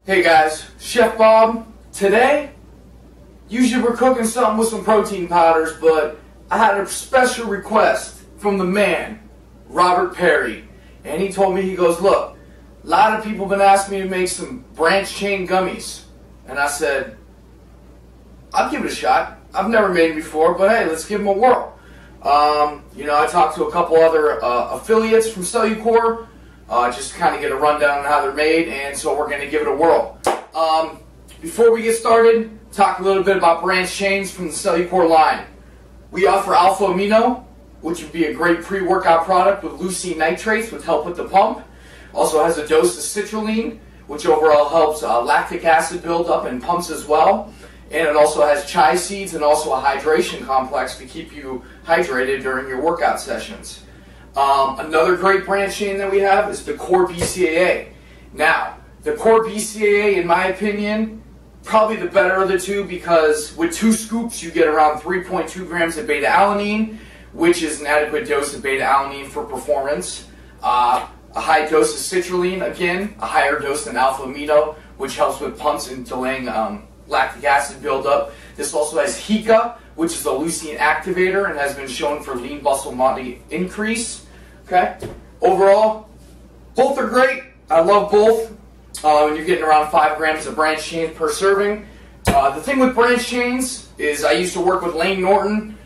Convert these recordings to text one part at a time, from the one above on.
Hey guys, Chef Bob. Today, usually we're cooking something with some protein powders, but I had a special request from the man, Robert Perry. And he told me, he goes, look, a lot of people have been asking me to make some branch chain gummies. And I said, I'll give it a shot. I've never made them before, but hey, let's give them a whirl. I talked to a couple other affiliates from Cellucor, just to kind of get a rundown on how they're made, and so we're going to give it a whirl. Before we get started, talk a little bit about branch chains from the Cellucor line. We offer Alpha Amino, which would be a great pre-workout product with leucine nitrates, which help with the pump. Also has a dose of citrulline, which overall helps lactic acid buildup and pumps as well. And it also has chia seeds and also a hydration complex to keep you hydrated during your workout sessions. Another great branch chain that we have is the Core BCAA. Now, the Core BCAA, in my opinion, probably the better of the two, because with 2 scoops you get around 3.2 grams of beta-alanine, which is an adequate dose of beta-alanine for performance. A high dose of citrulline, again, a higher dose than alpha amino, which helps with pumps and delaying lactic acid buildup. This also has HICA, which is a leucine activator and has been shown for lean muscle body increase. Okay. Overall, both are great. I love both. You're getting around 5 grams of branch chain per serving. The thing with branch chains is I used to work with Lane Norton.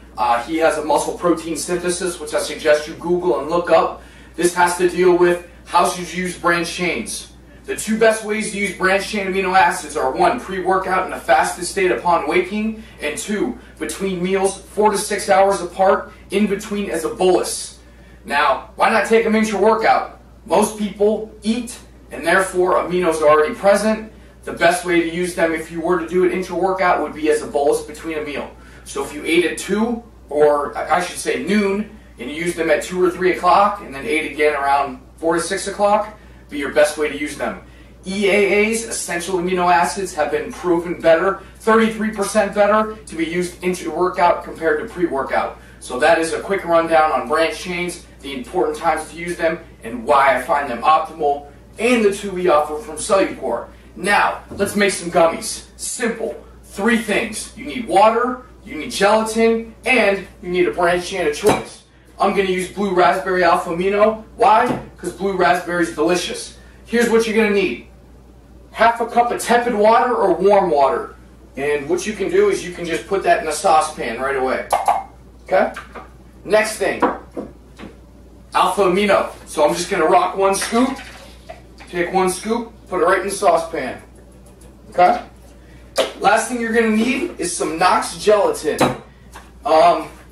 He has a muscle protein synthesis, which I suggest you Google and look up. This has to deal with how should you use branch chains. The 2 best ways to use branch chain amino acids are 1, pre-workout in a fasted state upon waking, and 2, between meals 4 to 6 hours apart, in between as a bolus. Now, why not take them intra-workout? Most people eat, and therefore aminos are already present. The best way to use them if you were to do it intra-workout would be as a bolus between a meal. So if you ate at 2, or I should say noon, and you use them at 2 or 3 o'clock, and then ate again around 4 to 6 o'clock, be your best way to use them. EAAs, essential amino acids, have been proven better, 33% better, to be used intra-workout compared to pre-workout. So that is a quick rundown on branch chains, the important times to use them, and why I find them optimal, and the 2 we offer from Cellucor. Now, let's make some gummies. Simple. 3 things. You need water, you need gelatin, and you need a branch chain of choice. I'm going to use blue raspberry alpha amino. Why? Because blue raspberry is delicious. Here's what you're going to need. Half a cup of tepid water or warm water. And what you can do is you can just put that in a saucepan right away. Okay? Next thing. Alpha amino. So I'm just going to rock 1 scoop. Take 1 scoop, put it right in the saucepan. Okay? Last thing you're going to need is some Knox gelatin.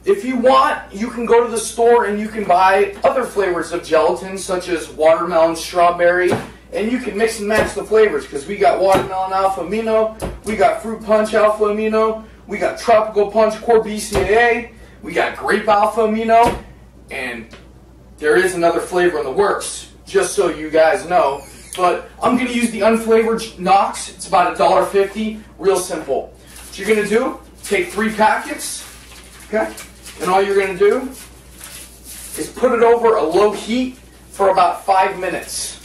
If you want, you can go to the store and you can buy other flavors of gelatin, such as watermelon, strawberry, and you can mix and match the flavors, because we got watermelon alpha amino, we got fruit punch alpha amino, we got tropical punch core BCAA, we got grape alpha amino, and there is another flavor in the works, just so you guys know. But I'm going to use the unflavored Knox. It's about $1.50. Real simple. What you're going to do, take 3 packets, okay? And all you're going to do is put it over a low heat for about 5 minutes.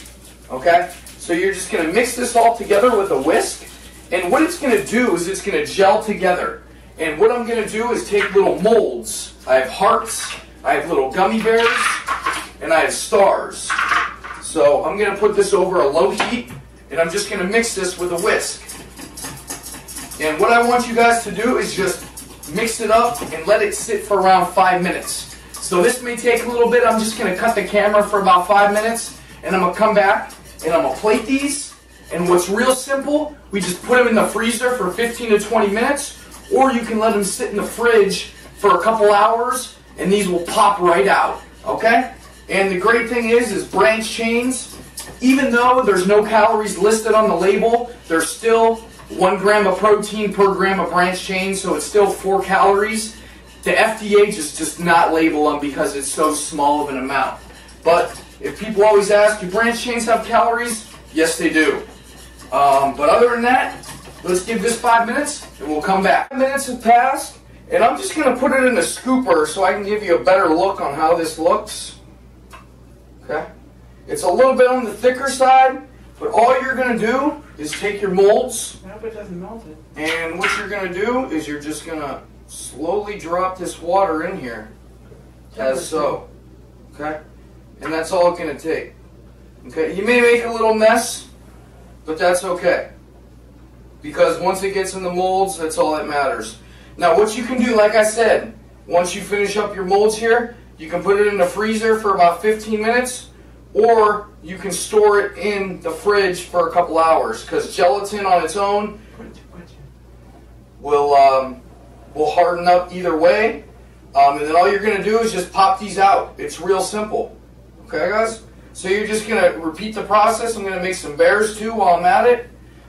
Okay? So you're just going to mix this all together with a whisk. And what it's going to do is it's going to gel together. And what I'm going to do is take little molds. I have hearts, I have little gummy bears, and I have stars. So I'm going to put this over a low heat, and I'm just going to mix this with a whisk. And what I want you guys to do is just mix it up and let it sit for around 5 minutes. So this may take a little bit. I'm just going to cut the camera for about 5 minutes, and I'm going to come back and I'm going to plate these. And what's real simple, we just put them in the freezer for 15 to 20 minutes, or you can let them sit in the fridge for a couple hours and these will pop right out. Okay? And the great thing is branch chains, even though there's no calories listed on the label, there's still 1 gram of protein per gram of branch chain, so it's still 4 calories. The FDA just does not label them because it's so small of an amount. But if people always ask, do branch chains have calories? Yes, they do. But other than that, let's give this 5 minutes and we'll come back. 5 minutes have passed, and I'm just going to put it in a scooper so I can give you a better look on how this looks. Okay? It's a little bit on the thicker side, but all you're going to do is take your molds. I hope it doesn't melt it. And what you're going to do is you're just going to slowly drop this water in here, as so. Okay? And that's all it's going to take. Okay? You may make a little mess, but that's okay. Because once it gets in the molds, that's all that matters. Now what you can do, like I said, once you finish up your molds here, you can put it in the freezer for about 15 minutes, or you can store it in the fridge for a couple hours, because gelatin on its own will harden up either way. And then all you're going to do is just pop these out. It's real simple. Okay, guys? So you're just going to repeat the process. I'm going to make some bears too while I'm at it.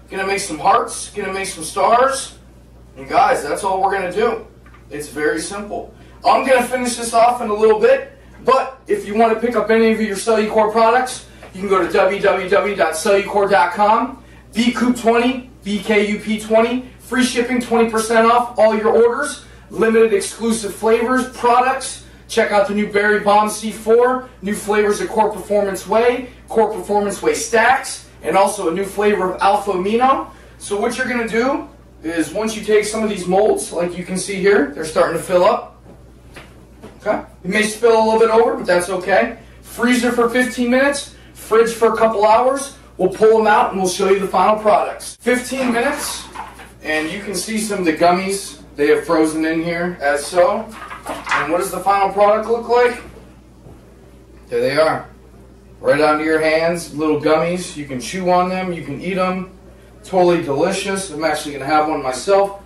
Going to make some hearts. Going to make some stars. And guys, that's all we're going to do. It's very simple. I'm going to finish this off in a little bit. But if you want to pick up any of your Cellucor products, you can go to www.cellucor.com. Bkup20, BKUP20. Free shipping, 20% off all your orders. Limited exclusive flavors, products. Check out the new Berry Bomb C4, new flavors of Core Performance Whey Stacks, and also a new flavor of Alpha Amino. So what you're going to do is once you take some of these molds, like you can see here, they're starting to fill up. Okay? You may spill a little bit over, but that's okay. Freezer for 15 minutes, fridge for a couple hours. We'll pull them out and we'll show you the final products. 15 minutes, and you can see some of the gummies they have frozen in here, as so. And what does the final product look like? There they are. Right onto your hands, little gummies. You can chew on them, you can eat them. Totally delicious. I'm actually going to have one myself.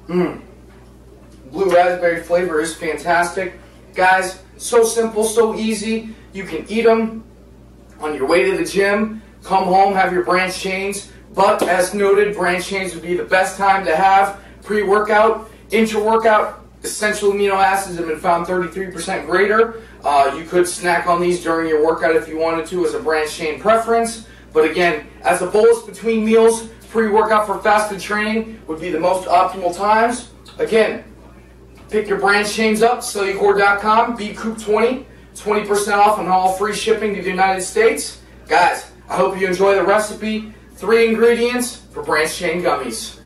Blue raspberry flavor is fantastic. Guys, so simple, so easy. You can eat them on your way to the gym. Come home, have your branched chains. But as noted, branched chains would be the best time to have pre-workout. Intra-workout, essential amino acids have been found 33% greater. You could snack on these during your workout if you wanted to as a branched chain preference. But again, as a bolus between meals, pre-workout for fasted training would be the most optimal times. Again, pick your branched chains up, Cellucor.com, Bkupniewski, 20% off on all free shipping to the United States. Guys, I hope you enjoy the recipe. 3 ingredients for branched chain gummies.